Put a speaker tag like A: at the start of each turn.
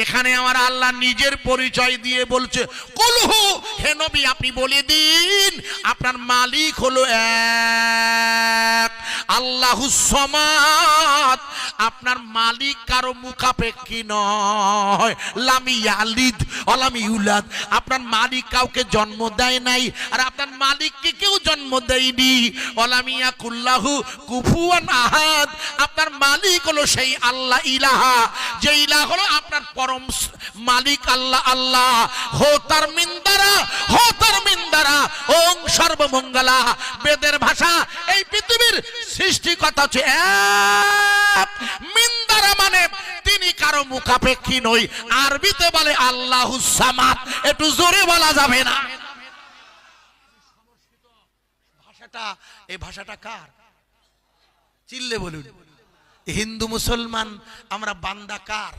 A: এখানে আমার আল্লাহ নিজের পরিচয় দিয়ে বলছে, কুলহু, হে নবী আপনি বলে দিন আপনার মালিক হলো এক, আল্লাহুস সামাদ। আপনার মালিক কারো মুখাপেক্ষী নয়, লাম ইয়ালিদ ওয়া লাম ইউলাদ। আপনার মালিক কাউকে জন্ম দেয় নাই, আর আপনার মালিককে কেউ জন্ম দেয়নি। ওয়া লাম ইয়াকুল লাহু কুফুয়ান আহাদ। আপনার মালিক হলো সেই আল্লাহ ইলাহা, যে ইলাহ হলো আপনার পরম মালিক আল্লাহ। আল্লাহ হো তার মিন্দারা, হো তার মিন্দারা ওং সর্বমঙ্গলা। বেদের ভাষা এই পৃথিবীর সৃষ্টিকর্তা হচ্ছে এক। মিন্দারা মানে তিনি কারো মুখাপেক্ষী নই, আরবিতে বলে আল্লাহুস সামাদ। একটু জোরে বলা যাবে না? ভাষাটা, এই ভাষাটা কার? চিল্লে বলুন। হিন্দু মুসলমান আমরা বান্দা কার?